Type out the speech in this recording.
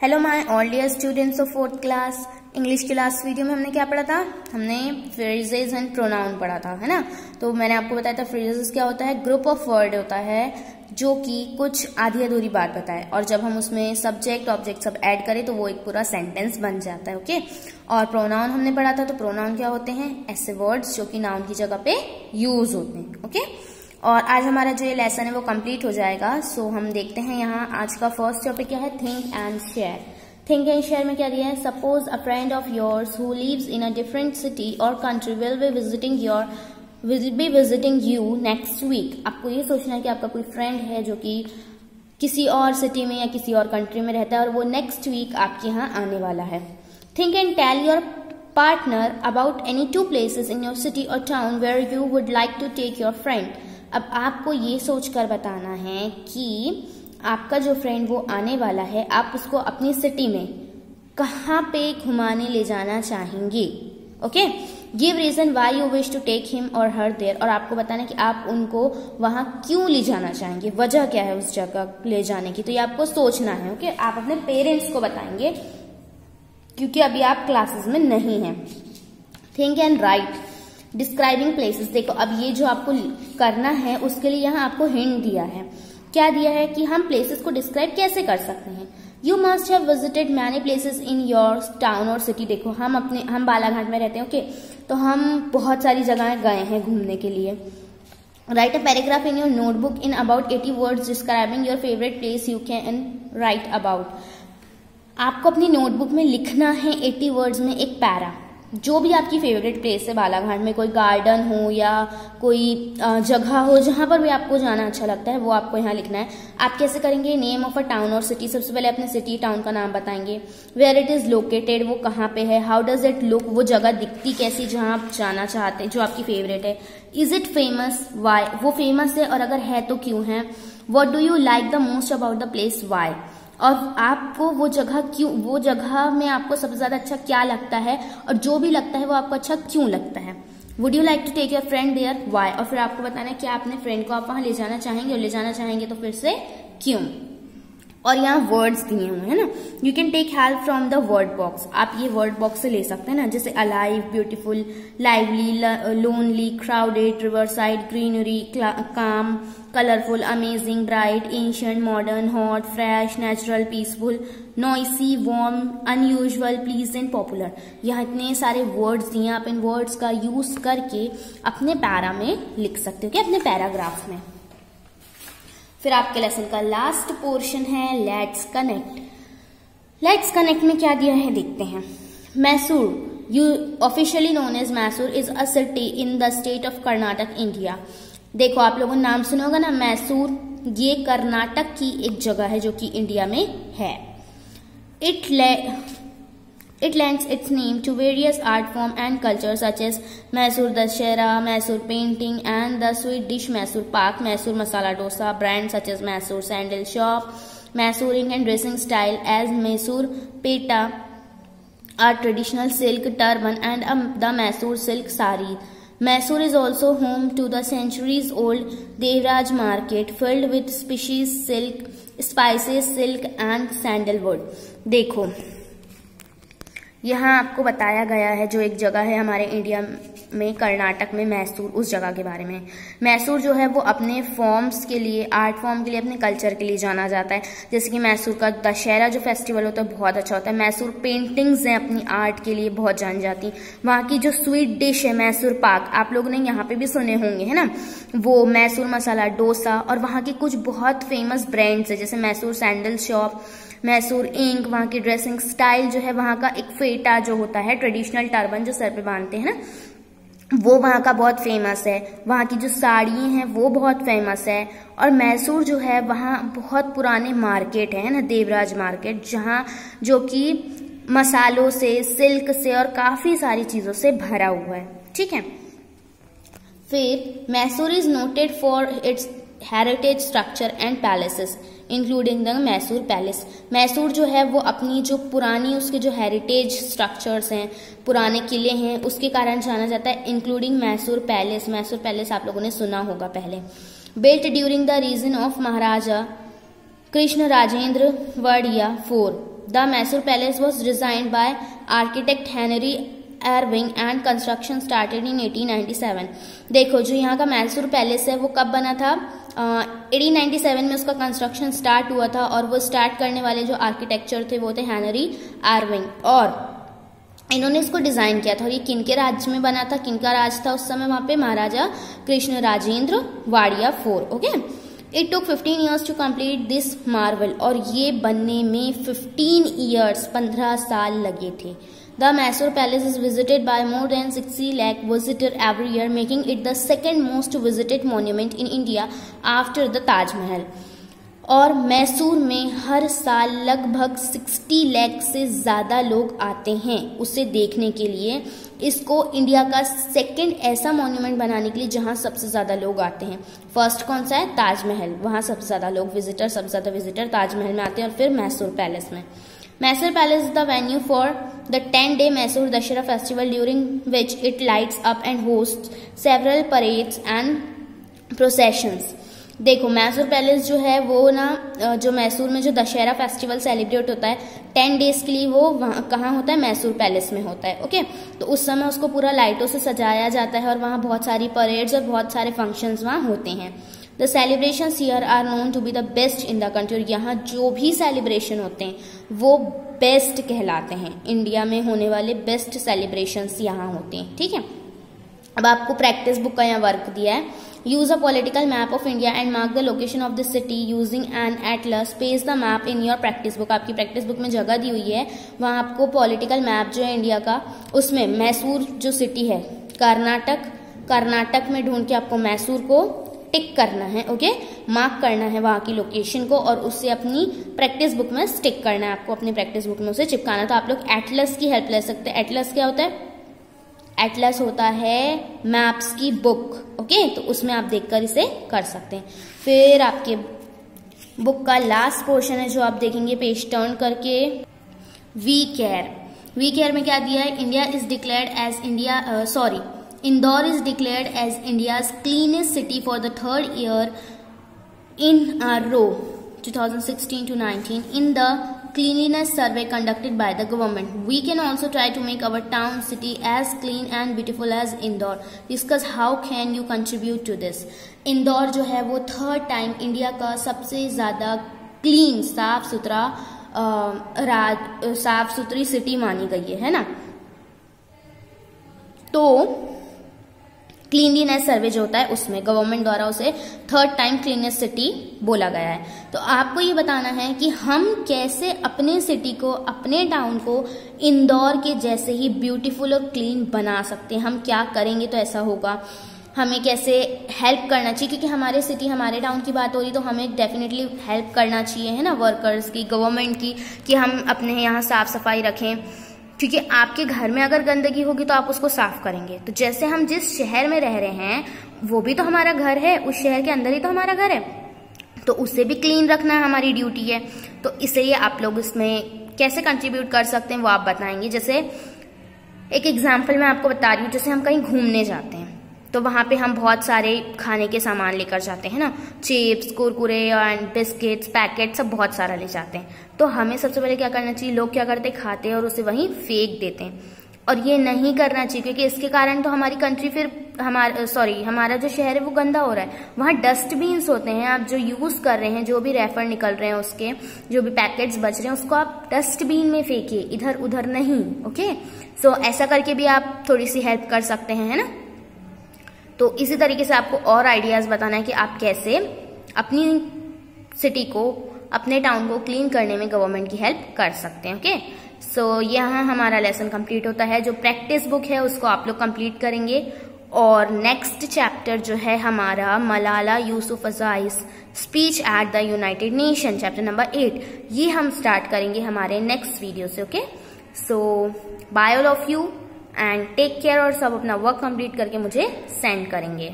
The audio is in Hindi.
Hello my all dear students of fourth class. English की लास्ट वीडियो में हमने क्या पढ़ा था? हमने फ्रेजेस एंड प्रोनाउन पढ़ा था, है ना। तो मैंने आपको बताया था फ्रेजेस क्या होता है, ग्रुप ऑफ वर्ड होता है जो कि कुछ आधी अधूरी बात बताए, और जब हम उसमें सब्जेक्ट ऑब्जेक्ट सब ऐड करें तो वो एक पूरा सेंटेंस बन जाता है। ओके। और प्रोनाउन हमने पढ़ा था, तो प्रोनाउन क्या होते हैं? ऐसे वर्ड्स जो कि नाउन की जगह पे यूज होते हैं। ओके। और आज हमारा जो ये लेसन है वो कंप्लीट हो जाएगा। सो हम देखते हैं यहाँ आज का फर्स्ट टॉपिक क्या है, think and share. Think and share में क्या दिया है? Suppose a friend of yours who lives in a different city और country will be visiting you next week. आपको ये सोचना है कि आपका कोई फ्रेंड है जो कि किसी और सिटी में या किसी और कंट्री में रहता है और वो नेक्स्ट वीक आपके यहाँ आने वाला है। Think and tell your partner about any two places in your city or town where you would like to take your friend। अब आपको ये सोचकर बताना है कि आपका जो फ्रेंड वो आने वाला है, आप उसको अपनी सिटी में कहाँ पे घुमाने ले जाना चाहेंगे। Okay. Give reason why you wish to take him or her there, और आपको बताना है कि आप उनको वहां क्यों ले जाना चाहेंगे, वजह क्या है उस जगह ले जाने की। तो ये आपको सोचना है। ओके। आप अपने पेरेंट्स को बताएंगे क्योंकि अभी आप क्लासेस में नहीं हैं। Think and right describing places. देखो अब ये जो आपको करना है उसके लिए यहाँ आपको हिंट दिया है। क्या दिया है कि हम प्लेसेस को डिस्क्राइब कैसे कर सकते हैं। You must have visited many places in your town और सिटी। देखो हम बालाघाट में रहते हैं। ओके। तो हम बहुत सारी जगह गए हैं घूमने के लिए। Right a paragraph in your notebook in about 80 words describing your favourite place you can write about. आपको अपनी नोटबुक में लिखना है 80 वर्ड्स में एक पैरा, जो भी आपकी फेवरेट प्लेस है बालाघाट में, कोई गार्डन हो या कोई जगह हो जहां पर भी आपको जाना अच्छा लगता है वो आपको यहाँ लिखना है। आप कैसे करेंगे? नेम ऑफ अ टाउन और सिटी। सबसे पहले अपने सिटी टाउन का नाम बताएंगे। वेयर इट इज लोकेटेड, वो कहाँ पे है। हाउ डज इट लुक, वो जगह दिखती कैसी जहां आप जाना चाहते हैं, जो आपकी फेवरेट है। इज इट फेमस, वाई, वो फेमस है और अगर है तो क्यों है। What do you like the most about the place, why, और आपको वो जगह क्यों, वो जगह में आपको सबसे ज्यादा अच्छा क्या लगता है, और जो भी लगता है वो आपको अच्छा क्यों लगता है। Would you like to take your friend there, why, और फिर आपको बताना है कि आप अपने फ्रेंड को आप वहां ले जाना चाहेंगे, और ले जाना चाहेंगे तो फिर से क्यों। और यहाँ वर्ड्स दिए हुए हैं ना। You can take help from the word box. आप ये वर्ड बॉक्स से ले सकते हैं ना, जैसे alive, beautiful, lively, lonely, crowded, river side, greenery, calm, colourful, amazing, bright, ancient, modern, hot, fresh, natural, peaceful, noisy, warm, unusual, pleasant, popular. यहाँ इतने सारे वर्ड्स दिए, आप इन वर्ड्स का यूज करके अपने पैरा में लिख सकते हो कि अपने पैराग्राफ में। फिर आपके लेसन का लास्ट पोर्शन है लेट्स कनेक्ट। लेट्स कनेक्ट में क्या दिया है देखते हैं। Mysore, you officially known as Mysore, is a city in the state of Karnataka, India. देखो आप लोगों ने नाम सुना होगा ना, मैसूर, ये कर्नाटक की एक जगह है जो कि इंडिया में है। It lends its name to various art forms and cultures such as Mysore Dashera, Mysore painting, and the sweet dish Mysore Pak, Mysore masala dosa, brands such as Mysore Sandal Shop, Mysore ink and dressing style as Mysore Peta, a traditional silk turban, and the Mysore silk sari. Mysore is also home to the centuries-old Devraj market filled with spices, silk, and sandalwood. देखो यहाँ आपको बताया गया है जो एक जगह है हमारे इंडिया में, कर्नाटक में, मैसूर, उस जगह के बारे में। मैसूर जो है वो अपने फॉर्म्स के लिए, आर्ट फॉर्म के लिए, अपने कल्चर के लिए जाना जाता है। जैसे कि मैसूर का दशहरा जो फेस्टिवल होता है बहुत अच्छा होता है। मैसूर पेंटिंग्स हैं अपनी आर्ट के लिए बहुत जानी जाती। वहाँ की जो स्वीट डिश है मैसूर पाक, आप लोगों ने यहाँ पे भी सुने होंगे, है ना, वो मैसूर मसाला डोसा। और वहाँ की कुछ बहुत फेमस ब्रांड्स है जैसे Mysore sandal shop, Mysore ink. वहाँ की ड्रेसिंग स्टाइल जो है, वहाँ का एक फेटा जो होता है, ट्रेडिशनल टर्बन जो सर पे बांधते हैं ना, वो वहाँ का बहुत फेमस है। वहाँ की जो साड़ियाँ हैं वो बहुत फेमस है। और मैसूर जो है वहाँ बहुत पुराने मार्केट है ना, देवराज मार्केट, जहाँ जो कि मसालों से, सिल्क से और काफी सारी चीजों से भरा हुआ है। ठीक है। फिर Mysore is noted for its heritage structure and palaces including the Mysore palace. Mysore जो है वो अपनी जो पुरानी, उसके जो हेरिटेज स्ट्रक्चर्स हैं, पुराने किले हैं, उसके कारण जाना जाता है, including Mysore palace. Mysore palace आप लोगों ने सुना होगा पहले। Built during the reason of Maharaja Krishna Rajendra वर्डिया IV। The Mysore palace was designed by architect Henry Irwin and construction started in 1897। देखो जो यहाँ का मैसूर पैलेस है वो कब बना था, 1897 में उसका कंस्ट्रक्शन स्टार्ट हुआ था, और वो स्टार्ट करने वाले जो आर्किटेक्चर थे वो थे हेनरी एरविंग, और इन्होंने इसको डिजाइन किया था। और ये किन के राज्य में बना था, किन का राज था उस समय वहां पे, Maharaja Krishna Rajendra Wadiyar IV। Okay, it took 15 years to complete this marvel, और ये बनने में 15 years 15 साल लगे थे। The Mysore Palace is visited by more than 60 lakh visitors every year, making it the second most visited monument in India after the Taj Mahal. और मैसूर में हर साल लगभग 60 लाख से ज़्यादा लोग आते हैं उसे देखने के लिए। इसको इंडिया का सेकंड ऐसा मॉन्यूमेंट बनाने के लिए जहां सबसे ज़्यादा लोग आते हैं। फर्स्ट कौन सा है, ताजमहल, वहां सबसे ज़्यादा लोग विजिटर, सबसे ज़्यादा विजिटर ताजमहल में आते हैं, और फिर मैसूर पैलेस में। Mysore Palace is the venue for the 10-day Mysore Dashera festival, during which it lights up and hosts several parades and processions. देखो मैसूर पैलेस जो है वो ना, जो मैसूर में जो दशहरा फेस्टिवल सेलिब्रेट होता है 10 डेज के लिए, वो कहाँ होता है, मैसूर पैलेस में होता है। ओके, तो उस समय उसको पूरा लाइटों से सजाया जाता है, और वहाँ बहुत सारी परेड्स और बहुत सारे फंक्शंस वहाँ होते हैं। The celebrations here are known to be the best in the country. और यहाँ जो भी सेलिब्रेशन होते हैं वो बेस्ट कहलाते हैं, इंडिया में होने वाले बेस्ट सेलिब्रेशंस यहाँ होते हैं। ठीक है, अब आपको प्रैक्टिस बुक का यहाँ वर्क दिया है। Use a political map of India and mark the location of the city using an atlas, paste the map in your practice book. आपकी प्रैक्टिस बुक में जगह दी हुई है, वहां आपको पॉलिटिकल मैप जो है इंडिया का, उसमें मैसूर जो सिटी है कर्नाटक में ढूंढ के आपको मैसूर को टिक करना है। ओके, मार्क करना है वहां की लोकेशन को, और उससे अपनी प्रैक्टिस बुक में स्टिक करना है, आपको अपनी प्रैक्टिस बुक में उसे चिपकाना। तो आप लोग एटलस की हेल्प ले सकते हैं। एटलस क्या होता है, एटलस होता है मैप्स की बुक। ओके, तो उसमें आप देखकर इसे कर सकते हैं। फिर आपके बुक का लास्ट पोर्शन है जो आप देखेंगे पेज टर्न करके, वी केयर में क्या दिया है, India is declared as Indore is declared as India's cleanest city for the 3rd year in a row, 2016 to 19, in the cleanliness survey conducted by the government. We can also try to make our town city as clean and beautiful as Indore. Discuss how can you contribute to this. Indore जो है वो 3rd टाइम इंडिया का सबसे ज्यादा क्लीन, साफ सुथरी सिटी मानी गई है ना। तो क्लीनलीनेस सर्वे जो होता है उसमें गवर्नमेंट द्वारा उसे 3rd टाइम क्लीनेस्ट सिटी बोला गया है। तो आपको ये बताना है कि हम कैसे अपने सिटी को, अपने टाउन को इंदौर के जैसे ही ब्यूटीफुल और क्लीन बना सकते हैं। हम क्या करेंगे तो ऐसा होगा, हमें कैसे हेल्प करना चाहिए, क्योंकि हमारे सिटी, हमारे टाउन की बात हो रही तो हमें डेफिनेटली हेल्प करना चाहिए, है ना, वर्कर्स की, गवर्नमेंट की, कि हम अपने यहाँ साफ सफाई रखें। क्योंकि आपके घर में अगर गंदगी होगी तो आप उसको साफ करेंगे। तो जैसे हम जिस शहर में रह रहे हैं वो भी तो हमारा घर है, उस शहर के अंदर ही तो हमारा घर है, तो उसे भी क्लीन रखना हमारी ड्यूटी है। तो इसलिए आप लोग इसमें कैसे कंट्रीब्यूट कर सकते हैं वो आप बताएंगे। जैसे एक एग्जाम्पल मैं आपको बता रही हूँ, जैसे हम कहीं घूमने जाते हैं तो वहां पे हम बहुत सारे खाने के सामान लेकर जाते हैं ना, chips, Kurkure and biscuits, packet, सब बहुत सारा ले जाते हैं। तो हमें सबसे पहले क्या करना चाहिए, लोग क्या करते हैं, खाते हैं और उसे वहीं फेंक देते हैं, और ये नहीं करना चाहिए, क्योंकि इसके कारण तो हमारी कंट्री, फिर हमारा जो शहर है वो गंदा हो रहा है। वहाँ डस्टबिन्स होते हैं, आप जो यूज कर रहे हैं, जो भी रेफर निकल रहे हैं उसके, जो भी पैकेट्स बच रहे हैं उसको आप डस्टबिन में फेंकिए, इधर उधर नहीं। ओके, सो ऐसा करके भी आप थोड़ी सी हेल्प कर सकते हैं, है ना। तो इसी तरीके से आपको और आइडियाज बताना है कि आप कैसे अपनी सिटी को, अपने टाउन को क्लीन करने में गवर्नमेंट की हेल्प कर सकते हैं। ओके, सो यहाँ हमारा लेसन कंप्लीट होता है। जो प्रैक्टिस बुक है उसको आप लोग कंप्लीट करेंगे, और नेक्स्ट चैप्टर जो है हमारा Malala Yousafzai speech at the United Nation, chapter number 8, ये हम स्टार्ट करेंगे हमारे नेक्स्ट वीडियो से। Okay, so bye all of you and take care, और सब अपना वर्क कंप्लीट करके मुझे सेंड करेंगे।